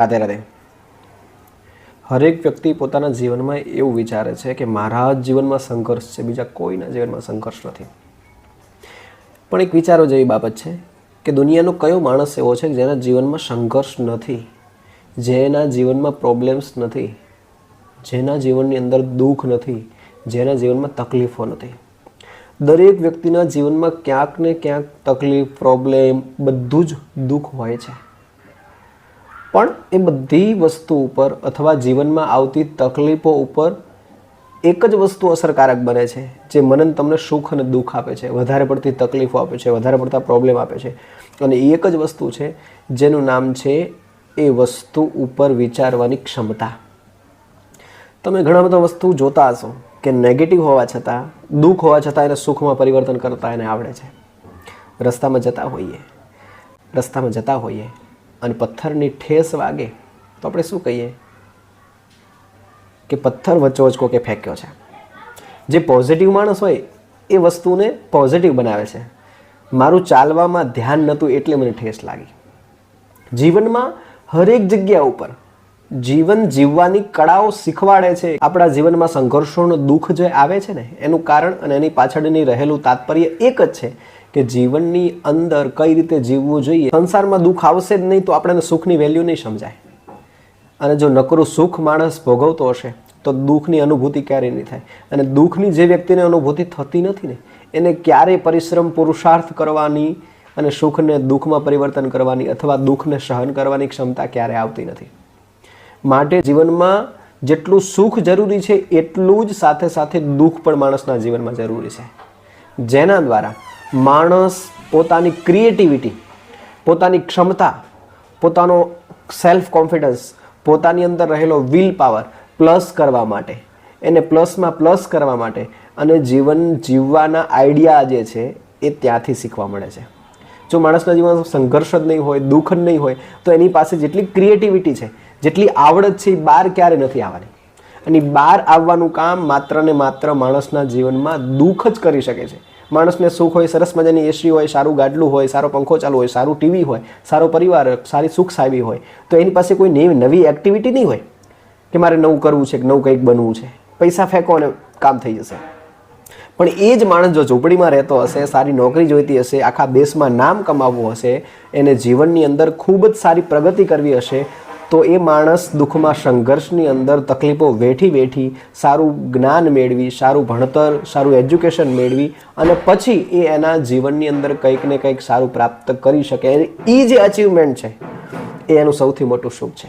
રાધે રાધે. હરેક વ્યક્તિ પોતાના જીવનમાં એવું વિચારે છે કે મારા જ જીવનમાં સંઘર્ષ છે, બીજા કોઈના જીવનમાં સંઘર્ષ નથી. પણ એક વિચારો જેવી બાબત છે કે દુનિયાનો કયો માણસ એવો છે જેના જીવનમાં સંઘર્ષ નથી, જેના જીવનમાં પ્રોબ્લેમ્સ નથી, જેના જીવનની અંદર દુઃખ નથી, જેના જીવનમાં તકલીફો નથી. દરેક વ્યક્તિના જીવનમાં ક્યાંક ને ક્યાંક તકલીફ, પ્રોબ્લેમ, બધું જ દુઃખ હોય છે. પણ એ બધી વસ્તુ ઉપર અથવા જીવનમાં આવતી તકલીફો ઉપર એક જ વસ્તુ અસરકારક બને છે, જે મનને તમને સુખ અને દુઃખ આપે છે, વધારે પડતી તકલીફો આપે છે, વધારે પડતા પ્રોબ્લેમ આપે છે. અને એ એક જ વસ્તુ છે જેનું નામ છે એ વસ્તુ ઉપર વિચારવાની ક્ષમતા. તમે ઘણા બધા વસ્તુ જોતા હશો કે નેગેટિવ હોવા છતાં, દુઃખ હોવા છતાં એને સુખમાં પરિવર્તન કરતા એને આવડે છે. રસ્તામાં જતા હોઈએ અને પથ્થરની ઠેસ વાગે તો આપણે શું કહીએ કે પથ્થર વચ્ચોવચ કોકે ફેંક્યો છે. જે પોઝિટિવ માણસ હોય એ વસ્તુને પોઝિટિવ બનાવે છે. મારું ચાલવામાં ધ્યાન નહોતું એટલે મને ઠેસ લાગી. જીવનમાં હરેક જગ્યા ઉપર જીવન જીવવાની કળાઓ શીખવાડે છે. આપણા જીવનમાં સંઘર્ષોનું દુઃખ જે આવે છે ને એનું કારણ અને એની પાછળની રહેલું તાત્પર્ય એક જ છે કે જીવનની અંદર કઈ રીતે જીવવું જોઈએ. સંસારમાં દુઃખ આવશે જ નહીં તો આપણને સુખની વેલ્યુ નહીં સમજાય. અને જો નકરું સુખ માણસ ભોગવતો હશે તો દુઃખની અનુભૂતિ ક્યારેય નહીં થાય. અને દુઃખની જે વ્યક્તિને અનુભૂતિ થતી નથી ને એને ક્યારેય પરિશ્રમ, પુરુષાર્થ કરવાની અને સુખને દુઃખમાં પરિવર્તન કરવાની અથવા દુઃખને સહન કરવાની ક્ષમતા ક્યારેય આવતી નથી. માટે જીવનમાં જેટલું સુખ જરૂરી છે એટલું જ સાથે સાથે દુઃખ પણ માણસના જીવનમાં જરૂરી છે. જેના દ્વારા માણસ પોતાની ક્રિએટિવિટી, પોતાની ક્ષમતા, પોતાનો સેલ્ફ કોન્ફિડન્સ, પોતાની અંદર રહેલો વિલ પાવર પ્લસ કરવા માટે, એને પ્લસમાં પ્લસ કરવા માટે અને જીવન જીવવાના આઈડિયા જે છે એ ત્યાંથી શીખવા મળે છે. જો માણસના જીવનમાં સંઘર્ષ જ નહીં હોય, દુઃખ જ નહીં હોય તો એની પાસે જેટલી ક્રિએટિવિટી છે, જેટલી આવડત છે એ બહાર ક્યારે નથી આવવાની. અને બહાર આવવાનું કામ માત્ર ને માત્ર માણસના જીવનમાં દુઃખ જ કરી શકે છે. માણસને સુખ હોય, સરસ મજાની એસી હોય, સારું ગાડલું હોય, સારો પંખો ચાલુ હોય, સારું ટીવી હોય, સારો પરિવાર, સારી સુખ સાવી હોય તો એની પાસે કોઈ નવી એક્ટિવિટી નહીં હોય કે મારે નવું કરવું છે, કે નવું કંઈક બનવું છે. પૈસા ફેંકો અને કામ થઈ જશે. પણ એ જ માણસ જો ઝૂંપડીમાં રહેતો હશે, સારી નોકરી જોઈતી હશે, આખા દેશમાં નામ કમાવવું હશે, એને જીવનની અંદર ખૂબ જ સારી પ્રગતિ કરવી હશે તો એ માણસ દુઃખમાં, સંઘર્ષની અંદર તકલીફો વેઠી સારું જ્ઞાન મેળવી, સારું ભણતર, સારું એજ્યુકેશન મેળવી અને પછી એ એના જીવનની અંદર કંઈક ને કંઈક સારું પ્રાપ્ત કરી શકે. એ જે અચીવમેન્ટ છે એ એનું સૌથી મોટું સુખ છે.